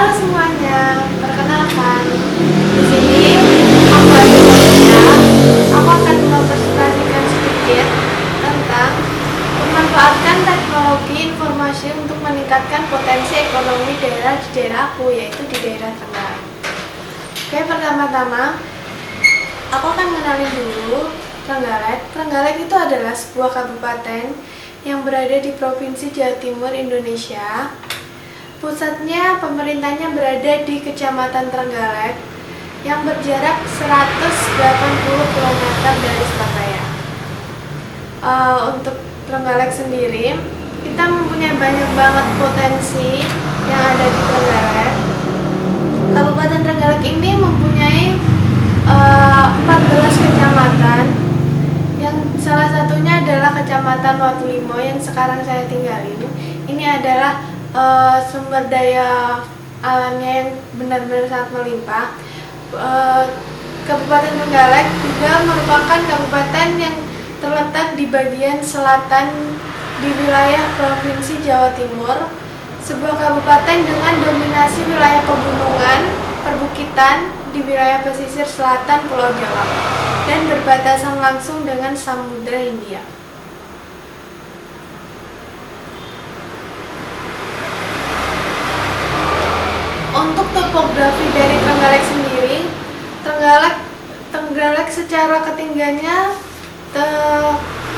Halo semuanya, perkenalkan. Di sini aku ada Maria. Aku akan mempresentasikan sedikit tentang memanfaatkan teknologi informasi untuk meningkatkan potensi ekonomi daerah di daerah aku, yaitu di daerah Trenggalek. Oke, pertama-tama aku akan mengenalin dulu Trenggalek. Trenggalek itu adalah sebuah kabupaten yang berada di Provinsi Jawa Timur, Indonesia. Pusatnya, pemerintahnya berada di Kecamatan Trenggalek yang berjarak 180 km dari Surabaya. Untuk Trenggalek sendiri, kita mempunyai banyak banget potensi yang ada di Trenggalek. Kabupaten Trenggalek ini mempunyai 14 kecamatan, yang salah satunya adalah Kecamatan Watulimo yang sekarang saya tinggalin. Ini adalah sumber daya alamnya yang benar-benar sangat melimpah. Kabupaten Trenggalek juga merupakan kabupaten yang terletak di bagian selatan di wilayah Provinsi Jawa Timur, sebuah kabupaten dengan dominasi wilayah pegunungan, perbukitan di wilayah pesisir selatan Pulau Jawa dan berbatasan langsung dengan Samudra Hindia. Untuk topografi dari Trenggalek sendiri, Trenggalek secara ketinggiannya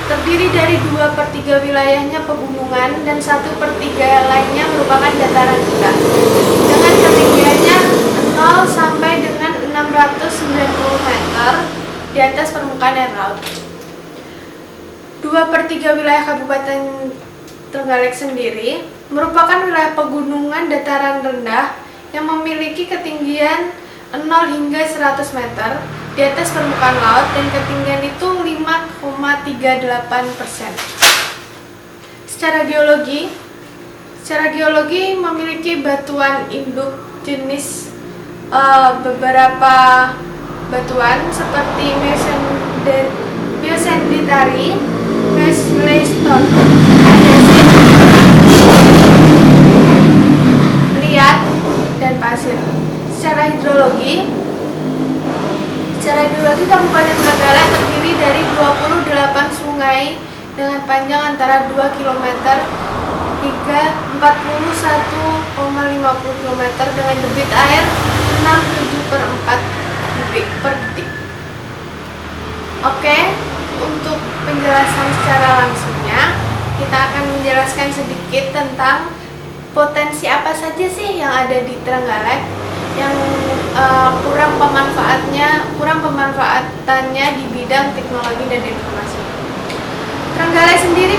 terdiri dari 2/3 wilayahnya pegunungan dan 1/3 lainnya merupakan dataran rendah dengan ketinggiannya 0 sampai dengan 690 meter di atas permukaan air laut. 2/3 wilayah Kabupaten Trenggalek sendiri merupakan wilayah pegunungan dataran rendah yang memiliki ketinggian 0 hingga 100 meter di atas permukaan laut dan ketinggian itu 5,38%. Secara geologi memiliki batuan induk jenis beberapa batuan seperti Meosenditari, Mesleystone, liat, dan pasir. Secara hidrologi Kabupaten Trenggalek terdiri dari 28 sungai dengan panjang antara 2 km hingga 41,50 km dengan debit air 67/4 kubik per detik. Oke, untuk penjelasan secara langsungnya, kita akan menjelaskan sedikit tentang potensi apa saja sih yang ada di Trenggalek yang kurang pemanfaatannya di bidang teknologi dan informasi. Trenggalek sendiri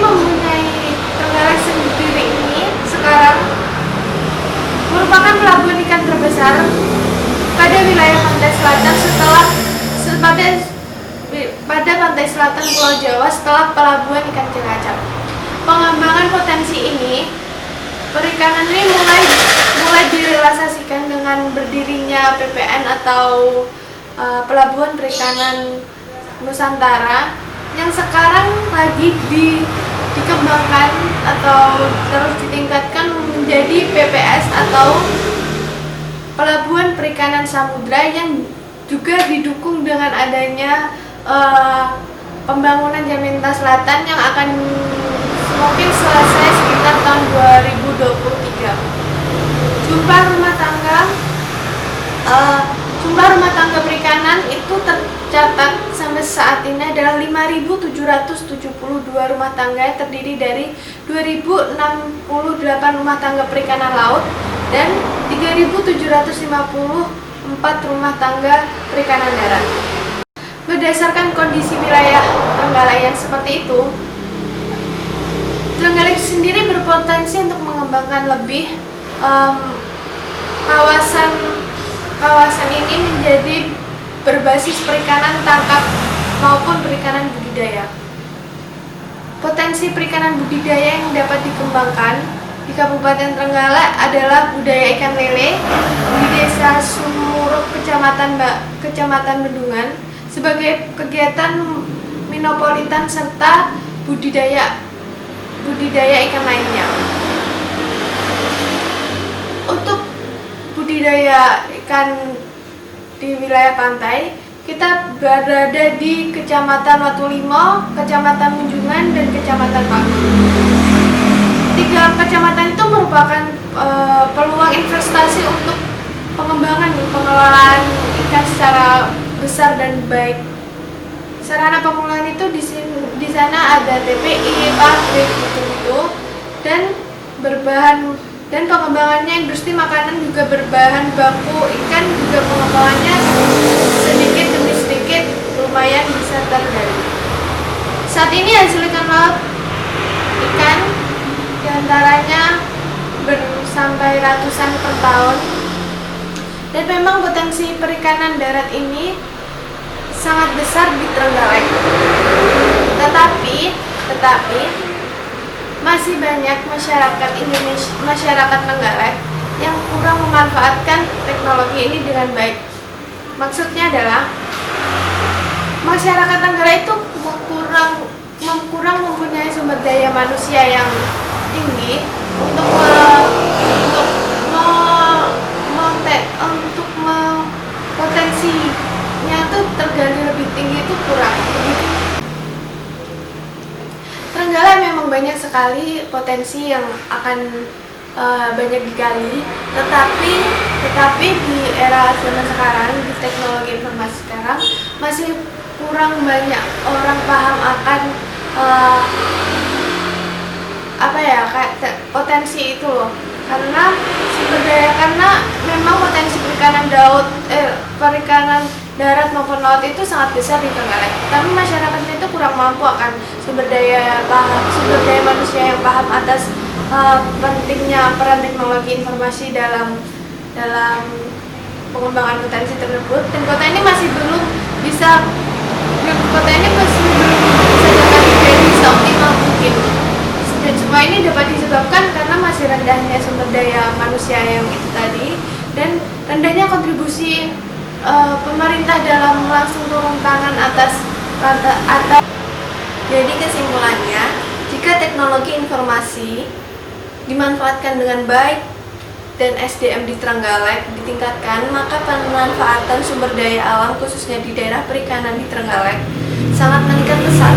ini sekarang merupakan pelabuhan ikan terbesar pada wilayah pantai selatan pada pantai selatan Pulau Jawa setelah pelabuhan ikan Cilacap. Pengembangan potensi ini, perikanan ini mulai direalisasikan dengan berdirinya PPN atau Pelabuhan Perikanan Nusantara yang sekarang lagi dikembangkan atau terus ditingkatkan menjadi PPS atau Pelabuhan Perikanan Samudra yang juga didukung dengan adanya pembangunan Jaminta Selatan yang akan mungkin selesai sekitar tahun 2023. Jumlah rumah tangga perikanan itu tercatat sampai saat ini adalah 5.772 rumah tangga, terdiri dari 2.068 rumah tangga perikanan laut dan 3.754 rumah tangga perikanan darat. Berdasarkan kondisi wilayah Trenggalek yang seperti itu, Trenggalek sendiri berpotensi untuk mengembangkan lebih kawasan ini menjadi berbasis perikanan tangkap maupun perikanan budidaya. Potensi perikanan budidaya yang dapat dikembangkan di Kabupaten Trenggalek adalah budaya ikan lele di Desa Sumuruk, Kecamatan Bendungan, sebagai kegiatan minopolitan serta budidaya ikan lainnya. Untuk budidaya ikan di wilayah pantai, kita berada di Kecamatan Watulimo, Kecamatan Munjungan, dan Kecamatan Pagu. 3 kecamatan itu merupakan peluang investasi untuk pengembangan pengelolaan ikan secara besar dan baik. Sarana pengelolaan itu di sana ada TPI, pabrik gitu, dan pengembangannya industri makanan juga berbahan baku ikan juga pengembangannya sedikit demi sedikit lumayan bisa tergali. Saat ini hasil ikan laut ikan diantaranya sampai ratusan per tahun, dan memang potensi perikanan darat ini sangat besar di Trenggalek. Tetapi masih banyak masyarakat Trenggalek yang kurang memanfaatkan teknologi ini dengan baik. Maksudnya adalah masyarakat Trenggalek itu kurang mempunyai sumber daya manusia yang tinggi untuk potensinya itu tergali lebih tinggi itu kurang. Trenggalek memang banyak sekali potensi yang akan banyak digali, tetapi di era zaman sekarang, di teknologi informasi sekarang, masih kurang banyak orang paham akan potensi itu loh. Karena memang potensi perikanan darat maupun laut itu sangat besar di Trenggalek. Tapi masyarakatnya itu kurang mampu akan sumber daya manusia yang paham atas pentingnya peran teknologi informasi dalam pengembangan potensi tersebut. Dan kota ini masih belum bisa digali seoptimal mungkin. Dan semua ini dapat disebabkan karena masih rendahnya sumber daya manusia yang itu tadi, dan rendahnya kontribusi pemerintah dalam langsung turun tangan atas. Jadi kesimpulannya, jika teknologi informasi dimanfaatkan dengan baik dan SDM di Trenggalek ditingkatkan, maka pemanfaatan sumber daya alam khususnya di daerah perikanan di Trenggalek sangat meningkat pesat.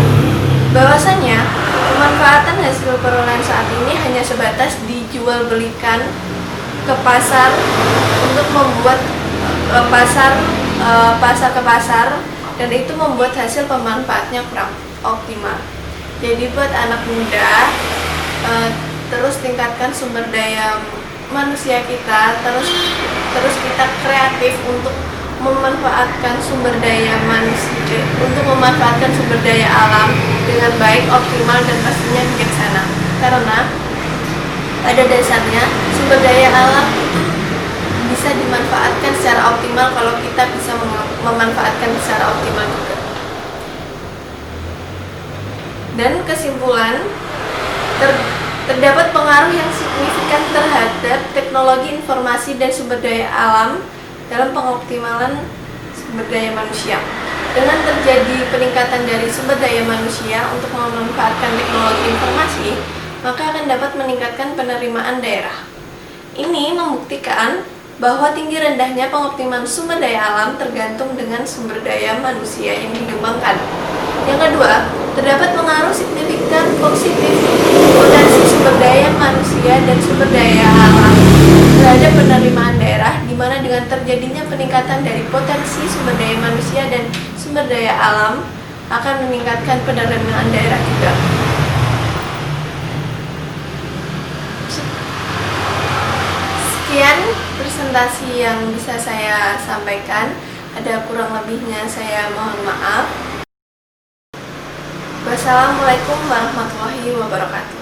Bahwasanya pemanfaatan hasil perolehan saat ini hanya sebatas dijual belikan ke pasar untuk membuat pasar ke pasar, dan itu membuat hasil pemanfaatnya kurang optimal. Jadi buat anak muda, terus tingkatkan sumber daya manusia kita, terus kita kreatif untuk memanfaatkan sumber daya manusia, untuk memanfaatkan sumber daya alam dengan baik, optimal, dan pastinya bijaksana. Karena pada dasarnya sumber daya alam bisa dimanfaatkan secara optimal kalau kita bisa memanfaatkan secara optimal juga. Dan kesimpulan, terdapat pengaruh yang signifikan terhadap teknologi informasi dan sumber daya alam dalam pengoptimalan sumber daya manusia. Dengan terjadi peningkatan dari sumber daya manusia untuk memanfaatkan teknologi informasi, maka akan dapat meningkatkan penerimaan daerah. Ini membuktikan bahwa tinggi rendahnya pengoptimalan sumber daya alam tergantung dengan sumber daya manusia yang dikembangkan. Yang kedua, terdapat pengaruh signifikan positif potensi sumber daya manusia dan sumber daya alam terhadap penerimaan daerah, di mana dengan terjadinya peningkatan dari potensi sumber daya manusia dan sumber daya alam akan meningkatkan penerimaan daerah juga. Sekian presentasi yang bisa saya sampaikan. Ada kurang lebihnya saya mohon maaf. Wassalamualaikum warahmatullahi wabarakatuh.